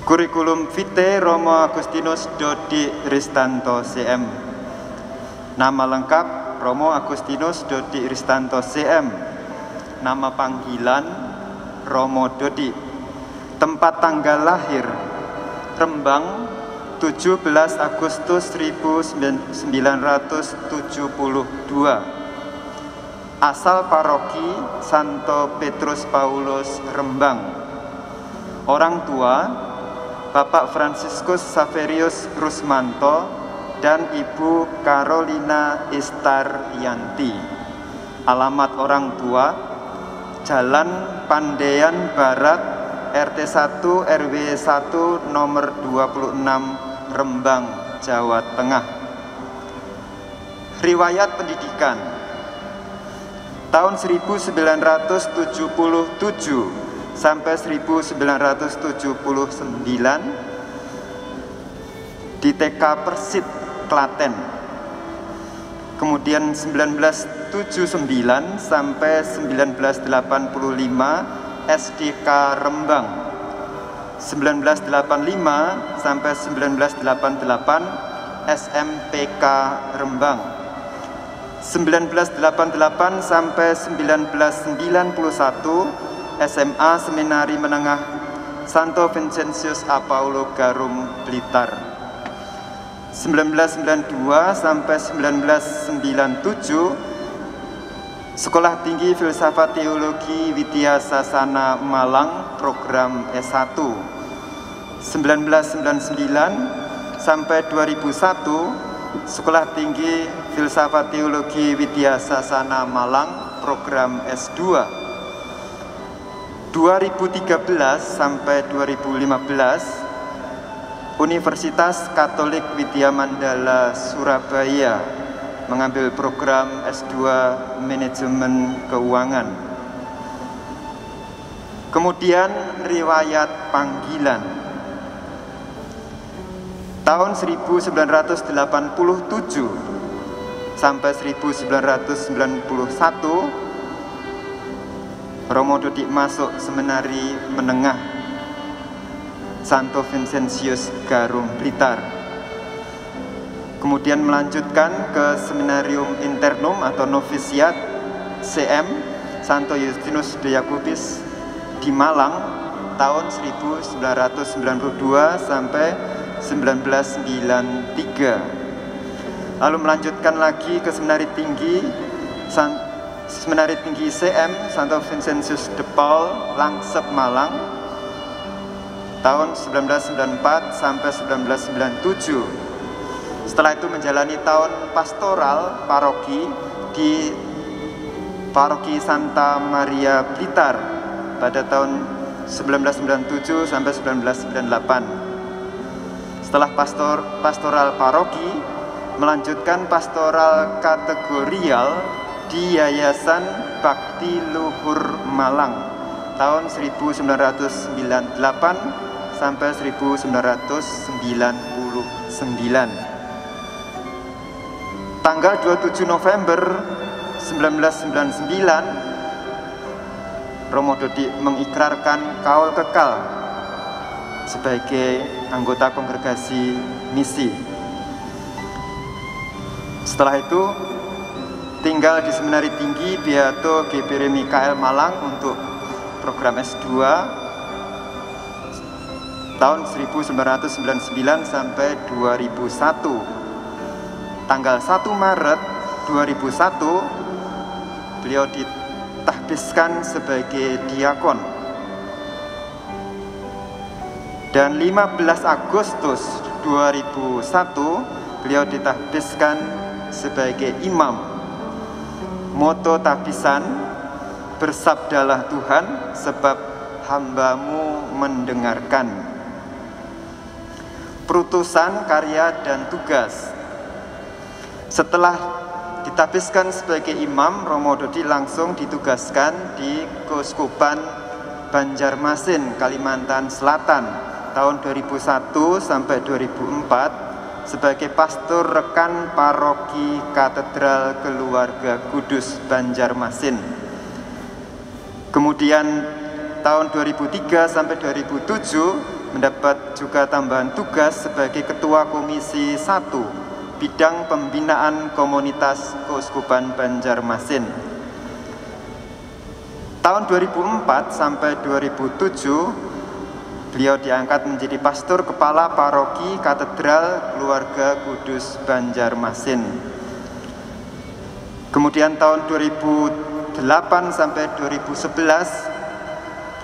Kurikulum vitae Romo Agustinus Dodi Ristanto CM. Nama lengkap Romo Agustinus Dodi Ristanto CM. Nama panggilan Romo Dodi. Tempat tanggal lahir Rembang 17 Agustus 1972. Asal paroki Santo Petrus Paulus Rembang. Orang tua Bapak Franciscus Saverius Rusmanto dan Ibu Carolina Istaryanti. Alamat orang tua Jalan Pandean Barat RT 1 RW 1 nomor 26 Rembang, Jawa Tengah. Riwayat pendidikan tahun 1977 sampai 1979 di TK Persit, Klaten. Kemudian 1979 sampai 1985 SDK Rembang. 1985 sampai 1988 SMPK Rembang. 1988 sampai 1991 SMA Seminari Menengah Santo Vincentius A. Paulo Garum, Blitar. 1992 sampai 1997 Sekolah Tinggi Filsafat Teologi Widya Sasana Malang, program S1. 1999 sampai 2001 Sekolah Tinggi Filsafat Teologi Widya Sasana Malang, program S2. 2013 sampai 2015 Universitas Katolik Widya Mandala Surabaya, mengambil program S2 Manajemen Keuangan. Kemudian riwayat panggilan tahun 1987 sampai 1991 Romo Dodi masuk Seminari Menengah Santo Vincentius Garum, Blitar. Kemudian melanjutkan ke Seminarium Internum atau Novisiat CM Santo Justinus de Jacobis di Malang tahun 1992 sampai 1993. Lalu melanjutkan lagi ke Seminari Tinggi CM Santo Vincentius de Paul, Langsep, Malang tahun 1994 sampai 1997. Setelah itu menjalani tahun pastoral paroki di Paroki Santa Maria Blitar pada tahun 1997 sampai 1998. Setelah pastoral paroki, melanjutkan pastoral kategorial di Yayasan Bakti Luhur Malang tahun 1998 sampai 1999. Tanggal 27 November 1999 Romo Dodi mengikrarkan kaul kekal sebagai anggota kongregasi misi. Setelah itu tinggal di Seminari Tinggi Beato GBR Mikael Malang untuk program S2 tahun 1999 sampai 2001. Tanggal 1 Maret 2001 beliau ditahbiskan sebagai diakon. Dan 15 Agustus 2001 beliau ditahbiskan sebagai imam. Moto tahbisan, bersabdalah Tuhan sebab hamba-Mu mendengarkan. Perutusan, karya, dan tugas. Setelah ditahbiskan sebagai imam, Romo Dodi langsung ditugaskan di Keuskupan Banjarmasin, Kalimantan Selatan tahun 2001 sampai 2004 sebagai pastor rekan paroki Katedral Keluarga Kudus Banjarmasin. Kemudian tahun 2003 sampai 2007 mendapat juga tambahan tugas sebagai Ketua Komisi 1 Bidang Pembinaan Komunitas Keuskupan Banjarmasin. Tahun 2004 sampai 2007 beliau diangkat menjadi pastor kepala paroki Katedral Keluarga Kudus Banjarmasin. Kemudian tahun 2008 sampai 2011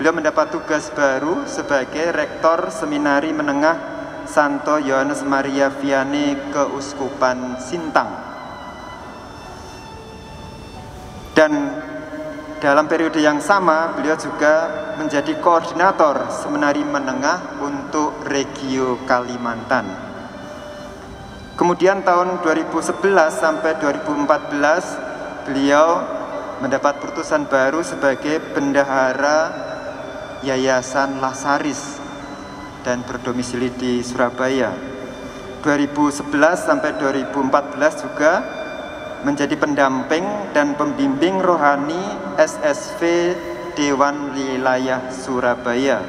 beliau mendapat tugas baru sebagai Rektor Seminari Menengah Santo Yohanes Maria Vianney Keuskupan Sintang. Dan dalam periode yang sama beliau juga menjadi koordinator Seminari Menengah untuk Regio Kalimantan. Kemudian tahun 2011 sampai 2014 beliau mendapat putusan baru sebagai bendahara Yayasan Lasaris dan berdomisili di Surabaya. 2011 sampai 2014 juga menjadi pendamping dan pembimbing rohani SSV Dewan Wilayah Surabaya.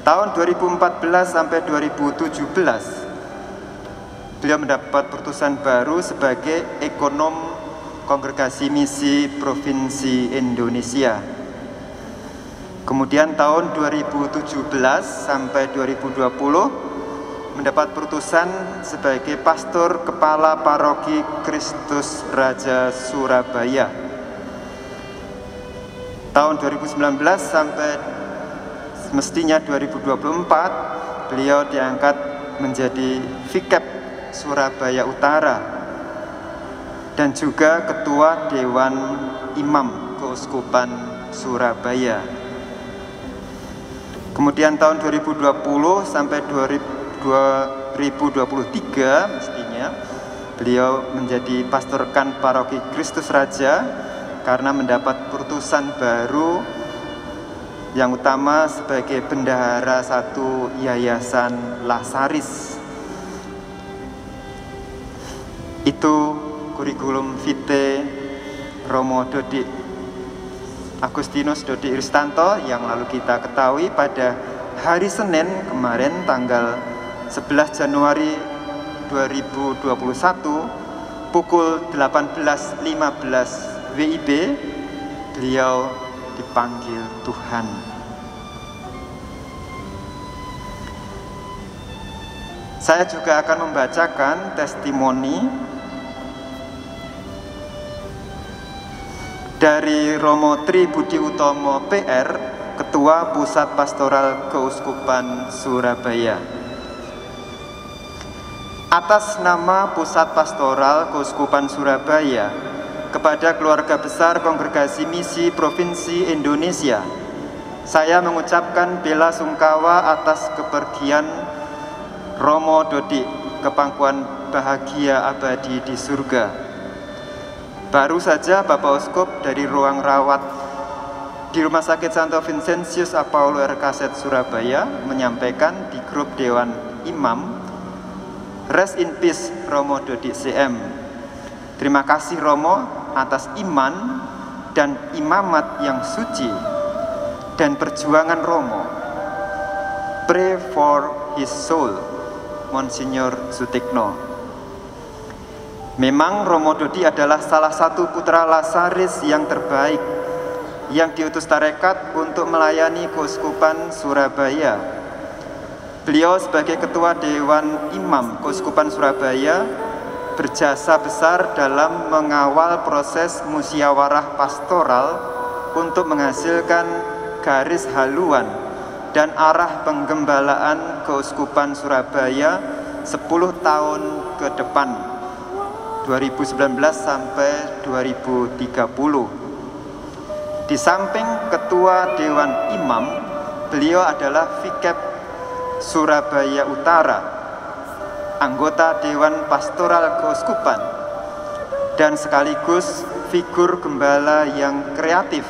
Tahun 2014 sampai 2017 beliau mendapat putusan baru sebagai ekonom Kongregasi Misi Provinsi Indonesia. Kemudian tahun 2017 sampai 2020 mendapat putusan sebagai pastor kepala paroki Kristus Raja Surabaya. Tahun 2019 sampai semestinya 2024 beliau diangkat menjadi Vikep Surabaya Utara dan juga Ketua Dewan Imam Keuskupan Surabaya. Kemudian tahun 2020 sampai 2023 mestinya beliau menjadi pastor rekan paroki Kristus Raja karena mendapat putusan baru yang utama sebagai bendahara satu Yayasan Lasaris. Itu kurikulum vitae Romo Dodik Agustinus Dodi Iristanto yang lalu kita ketahui pada hari Senin kemarin tanggal 11 Januari 2021 pukul 18.15 WIB beliau dipanggil Tuhan. Saya juga akan membacakan testimoni dari Romo Tri Budi Utomo PR, Ketua Pusat Pastoral Keuskupan Surabaya. Atas nama Pusat Pastoral Keuskupan Surabaya, kepada keluarga besar Kongregasi Misi Provinsi Indonesia, saya mengucapkan bela sungkawa atas kepergian Romo Dodi ke pangkuan bahagia abadi di surga. Baru saja Bapak Uskup dari ruang rawat di Rumah Sakit Santo Vincentius Apaulo RKZ Surabaya menyampaikan di grup Dewan Imam, Rest in Peace Romo Dodi CM. Terima kasih Romo atas iman dan imamat yang suci dan perjuangan Romo. Pray for his soul, Monsignor Sutikno. Memang Romo Dodi adalah salah satu putra Lasaris yang terbaik yang diutus tarekat untuk melayani Keuskupan Surabaya. Beliau sebagai Ketua Dewan Imam Keuskupan Surabaya berjasa besar dalam mengawal proses musyawarah pastoral untuk menghasilkan garis haluan dan arah penggembalaan Keuskupan Surabaya 10 tahun ke depan, 2019 sampai 2030. Di samping Ketua Dewan Imam, beliau adalah Vikep Surabaya Utara, anggota Dewan Pastoral Keuskupan, dan sekaligus figur gembala yang kreatif,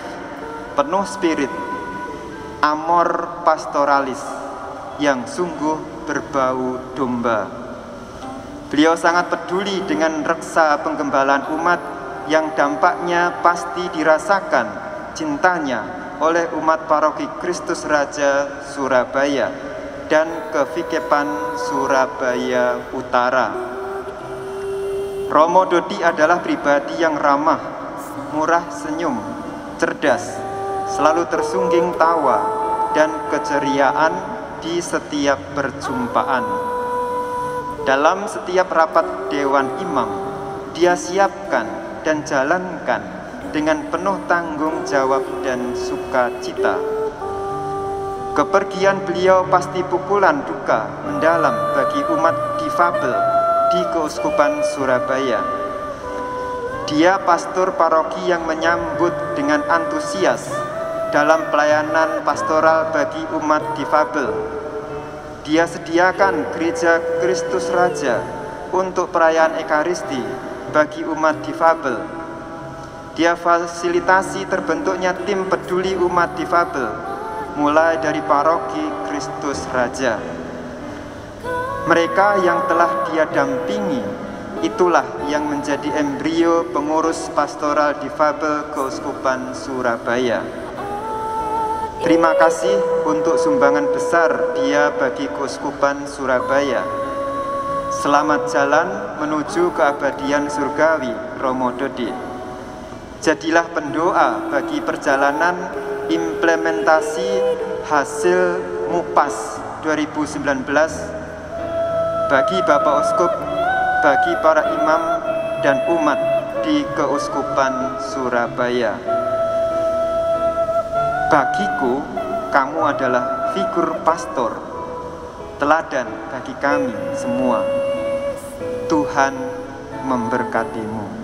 penuh spirit, amor pastoralis yang sungguh berbau domba. Beliau sangat peduli dengan reksa penggembalaan umat yang dampaknya pasti dirasakan cintanya oleh umat paroki Kristus Raja Surabaya dan Kevikepan Surabaya Utara. Romo Dodi adalah pribadi yang ramah, murah senyum, cerdas, selalu tersungging tawa dan keceriaan di setiap perjumpaan. Dalam setiap rapat Dewan Imam, dia siapkan dan jalankan dengan penuh tanggung jawab dan sukacita. Kepergian beliau pasti pukulan duka mendalam bagi umat difabel di Keuskupan Surabaya. Dia pastor paroki yang menyambut dengan antusias dalam pelayanan pastoral bagi umat difabel. Dia sediakan gereja Kristus Raja untuk perayaan Ekaristi bagi umat difabel. Dia fasilitasi terbentuknya tim peduli umat difabel mulai dari paroki Kristus Raja. Mereka yang telah dia dampingi, itulah yang menjadi embrio pengurus pastoral difabel Keuskupan Surabaya. Terima kasih untuk sumbangan besar dia bagi Keuskupan Surabaya. Selamat jalan menuju keabadian surgawi, Romo Dodi. Jadilah pendoa bagi perjalanan implementasi hasil MUPAS 2019 bagi Bapak Uskup, bagi para imam dan umat di Keuskupan Surabaya. Bagiku, kamu adalah figur pastor, teladan bagi kami semua. Tuhan memberkatimu.